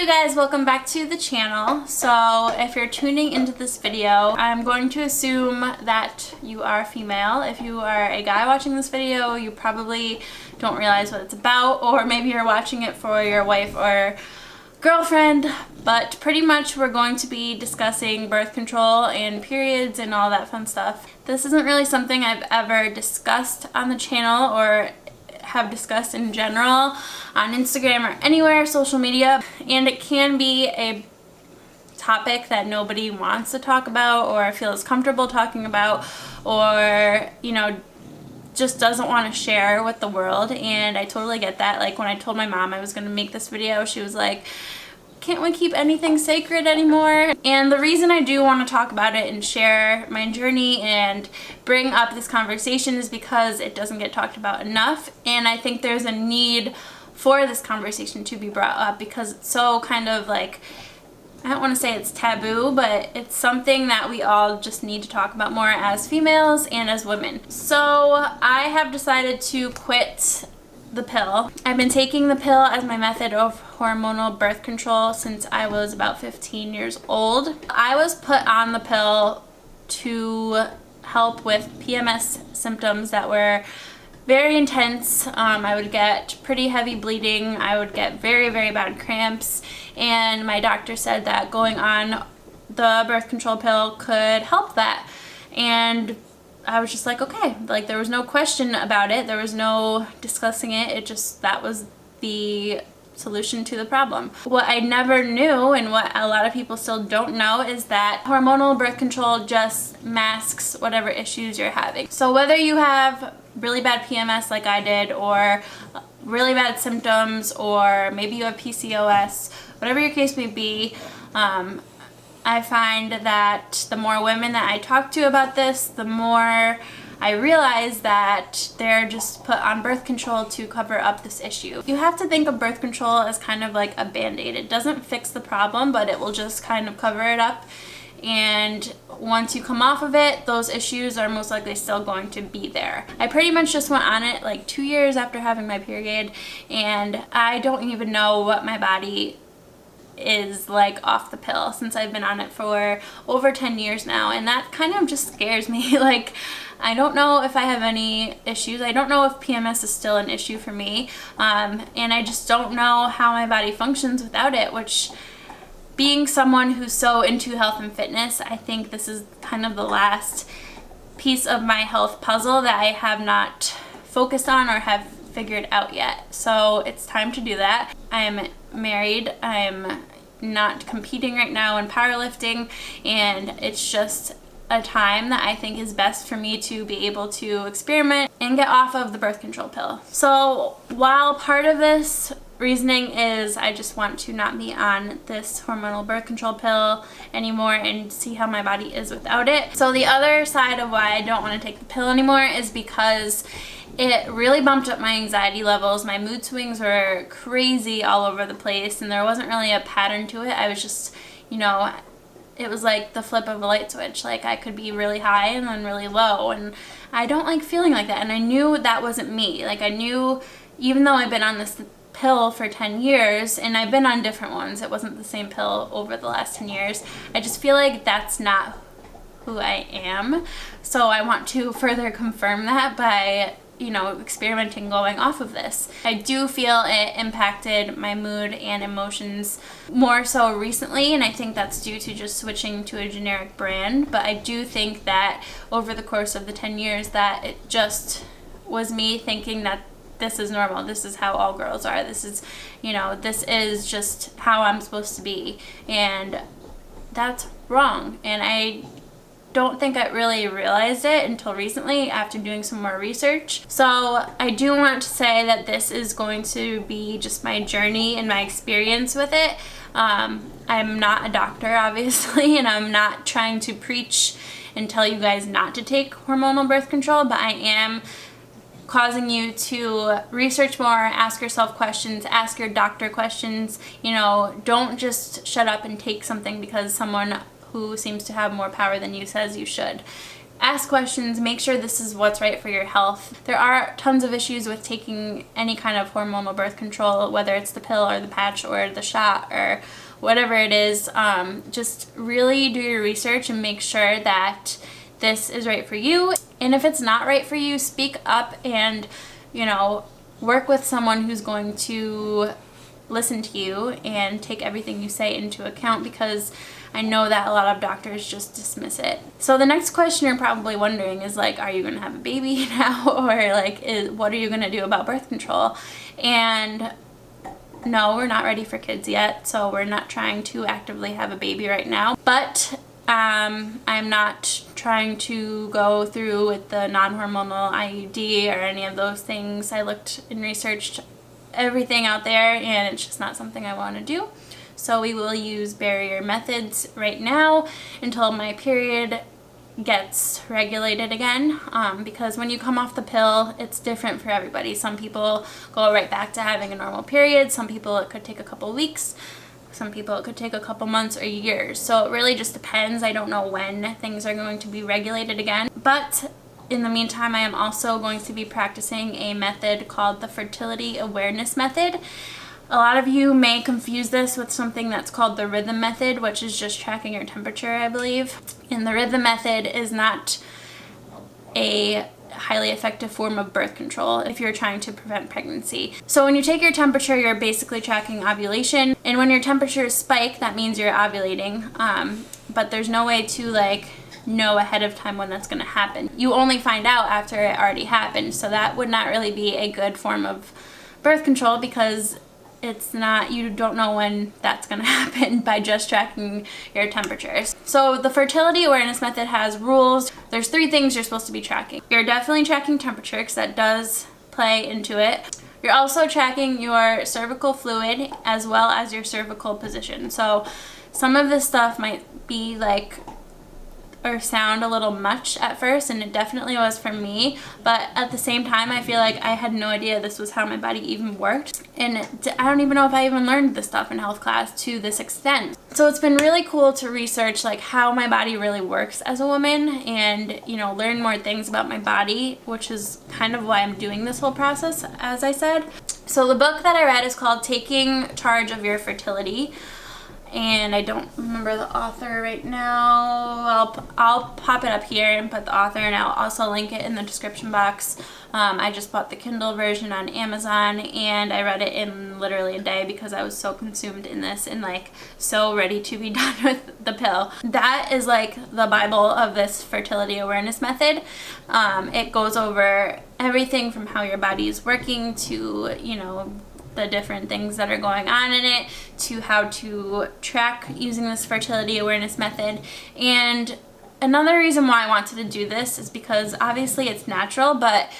guys, welcome back to the channel. So if you're tuning into this video, I'm going to assume that you are female. If you are a guy watching this video, you probably don't realize what it's about, or maybe you're watching it for your wife or girlfriend. But pretty much we're going to be discussing birth control and periods and all that fun stuff. This isn't really something I've ever discussed on the channel or have discussed in general on Instagram or anywhere, social media, and it can be a topic that nobody wants to talk about or feels comfortable talking about, or just doesn't want to share with the world. And I totally get that. Like when I told my mom I was going to make this video, she was like, can't we keep anything sacred anymore? And the reason I do want to talk about it and share my journey and bring up this conversation is because it doesn't get talked about enough, and I think there's a need for this conversation to be brought up because it's so kind of like, I don't want to say it's taboo, but it's something that we all just need to talk about more as females and as women. So I have decided to quit the pill. I've been taking the pill as my method of hormonal birth control since I was about 15 years old. I was put on the pill to help with PMS symptoms that were very intense. I would get pretty heavy bleeding. I would get very, very bad cramps, and my doctor said that going on the birth control pill could help that. And I was just like, okay, like there was no question about it. There was no discussing it. It just, that was the solution to the problem. What I never knew, and what a lot of people still don't know, is that hormonal birth control just masks whatever issues you're having. So whether you have really bad PMS like I did, or really bad symptoms, or maybe you have PCOS, whatever your case may be, I find that the more women that I talk to about this, the more I realize that they're just put on birth control to cover up this issue. You have to think of birth control as kind of like a band-aid. It doesn't fix the problem, but it will just kind of cover it up. And once you come off of it, those issues are most likely still going to be there. I pretty much just went on it like 2 years after having my period, and I don't even know what my body is like off the pill since I've been on it for over 10 years now, and that kind of just scares me. Like, I don't know if I have any issues. I don't know if PMS is still an issue for me, and I just don't know how my body functions without it, which, being someone who's so into health and fitness, I think this is kind of the last piece of my health puzzle that I have not focused on or have figured out yet. So it's time to do that. I'm married. I'm not competing right now in powerlifting, and it's just a time that I think is best for me to be able to experiment and get off of the birth control pill. So while part of this reasoning is I just want to not be on this hormonal birth control pill anymore and see how my body is without it, so the other side of why I don't want to take the pill anymore is because it really bumped up my anxiety levels. My mood swings were crazy all over the place, and there wasn't really a pattern to it. I was just, it was like the flip of a light switch. Like I could be really high and then really low, and I don't like feeling like that. And I knew that wasn't me. Like I knew, even though I've been on this pill for 10 years, and I've been on different ones, it wasn't the same pill over the last 10 years, I just feel like that's not who I am. So I want to further confirm that by experimenting going off of this. I do feel it impacted my mood and emotions more so recently, and I think that's due to just switching to a generic brand. But I do think that over the course of the 10 years that it just was me thinking that this is normal, this is how all girls are, this is, this is just how I'm supposed to be, and that's wrong. And I don't think I really realized it until recently after doing some more research. So I do want to say that this is going to be just my journey and my experience with it. I'm not a doctor, obviously, and I'm not trying to preach and tell you guys not to take hormonal birth control, but I am causing you to research more, ask yourself questions, ask your doctor questions. Don't just shut up and take something because someone who seems to have more power than you says you should. Ask questions, make sure this is what's right for your health. There are tons of issues with taking any kind of hormonal birth control, whether it's the pill or the patch or the shot or whatever it is. Just really do your research and make sure that this is right for you. And if it's not right for you, speak up and, you know, work with someone who's going to listen to you and take everything you say into account, because I know that a lot of doctors just dismiss it. So the next question you're probably wondering is like, are you going to have a baby now? Or like, what are you going to do about birth control? And no, we're not ready for kids yet, so we're not trying to actively have a baby right now. But I'm not trying to go through with the non-hormonal IUD or any of those things. I looked and researched everything out there, and it's just not something I want to do. So we will use barrier methods right now until my period gets regulated again, because when you come off the pill, it's different for everybody. Some people go right back to having a normal period. Some people it could take a couple weeks. Some people it could take a couple months or years. So it really just depends. I don't know when things are going to be regulated again. But in the meantime, I am also going to be practicing a method called the Fertility Awareness Method. A lot of you may confuse this with something that's called the rhythm method, which is just tracking your temperature, I believe. And the rhythm method is not a highly effective form of birth control if you're trying to prevent pregnancy. So when you take your temperature, you're basically tracking ovulation. And when your temperatures spike, that means you're ovulating. But there's no way to like know ahead of time when that's going to happen. You only find out after it already happened. So that would not really be a good form of birth control, because it's not, you don't know when that's going to happen by just tracking your temperatures. So the fertility awareness method has rules. There's 3 things you're supposed to be tracking. You're definitely tracking temperature, because that does play into it. You're also tracking your cervical fluid as well as your cervical position. So some of this stuff might be like, or sound a little much at first, and it definitely was for me, but at the same time I feel like I had no idea this was how my body even worked, and I don't even know if I even learned this stuff in health class to this extent. So it's been really cool to research like how my body really works as a woman, and you know, learn more things about my body, which is kind of why I'm doing this whole process, as I said. So the book that I read is called Taking Charge of Your Fertility, and I don't remember the author right now. I'll pop it up here and put the author, and I'll also link it in the description box. I just bought the Kindle version on Amazon, and I read it in literally a day because I was so consumed in this and like so ready to be done with the pill. That is like the Bible of this fertility awareness method. It goes over everything from how your body is working to, you know, the different things that are going on in it, to how to track using this fertility awareness method. And another reason why I wanted to do this is because obviously it's natural, but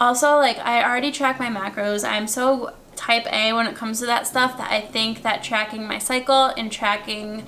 also like I already track my macros. I'm so type A when it comes to that stuff that I think that tracking my cycle and tracking,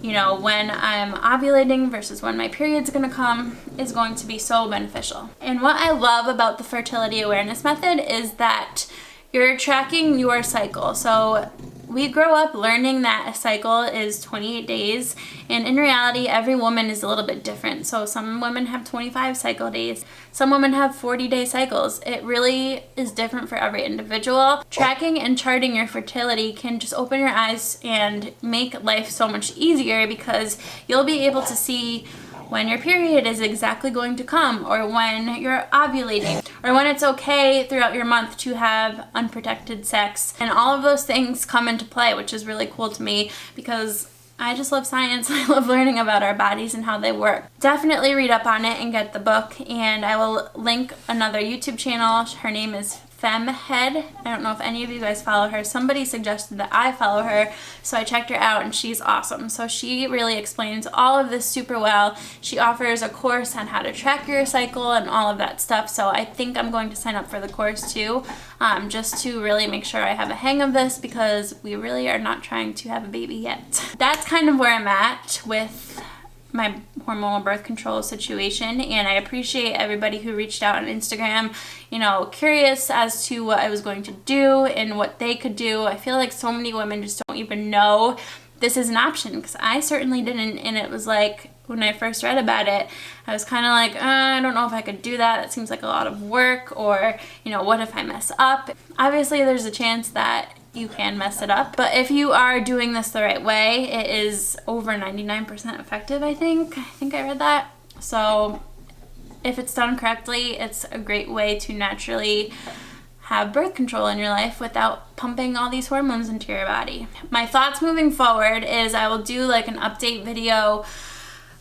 you know, when I'm ovulating versus when my period's gonna come is going to be so beneficial. And what I love about the fertility awareness method is that you're tracking your cycle. So we grow up learning that a cycle is 28 days, and in reality, every woman is a little bit different. So some women have 25 cycle days, some women have 40-day cycles. It really is different for every individual. Tracking and charting your fertility can just open your eyes and make life so much easier, because you'll be able to see when your period is exactly going to come, or when you're ovulating, or when it's okay throughout your month to have unprotected sex. And all of those things come into play, which is really cool to me because I just love science. I love learning about our bodies and how they work. Definitely read up on it and get the book, and I will link another YouTube channel. Her name is Femhead. I don't know if any of you guys follow her. Somebody suggested that I follow her, so I checked her out, and she's awesome. So she really explains all of this super well. She offers a course on how to track your cycle and all of that stuff, so I think I'm going to sign up for the course too, just to really make sure I have a hang of this, because we really are not trying to have a baby yet. That's kind of where I'm at with my hormonal birth control situation, and I appreciate everybody who reached out on Instagram, you know, curious as to what I was going to do and what they could do. I feel like so many women just don't even know this is an option, because I certainly didn't, and it was like, when I first read about it, I was kind of like, I don't know if I could do that. It seems like a lot of work, or, you know, what if I mess up? Obviously, there's a chance that you can mess it up, but if you are doing this the right way, it is over 99% effective, I think. I read that. So if it's done correctly, it's a great way to naturally have birth control in your life without pumping all these hormones into your body. My thoughts moving forward is I will do like an update video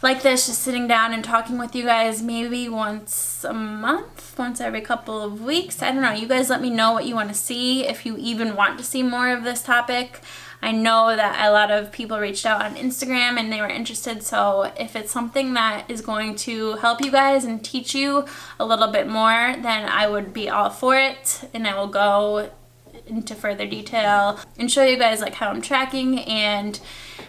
like this, just sitting down and talking with you guys maybe once a month, once every couple of weeks. I don't know. You guys let me know what you want to see, if you even want to see more of this topic. I know that a lot of people reached out on Instagram and they were interested, so if it's something that is going to help you guys and teach you a little bit more, then I would be all for it, and I will go into further detail and show you guys like how I'm tracking and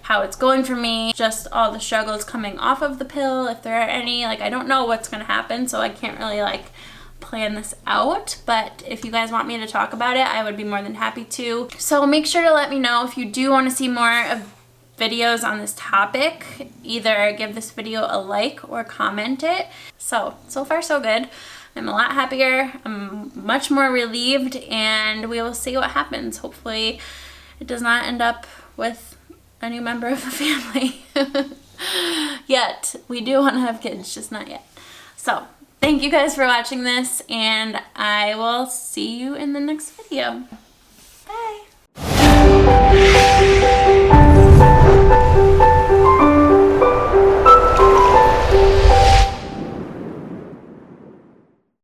how it's going for me, just all the struggles coming off of the pill, if there are any. Like, I don't know what's gonna happen, so I can't really like plan this out, but if you guys want me to talk about it, I would be more than happy to. So make sure to let me know if you do want to see more of videos on this topic. Either give this video a like or comment it. So far so good. I'm a lot happier, I'm much more relieved, and we will see what happens. Hopefully it does not end up with a new member of the family. Yet. We do want to have kids, just not yet. So thank you guys for watching this, and I will see you in the next video.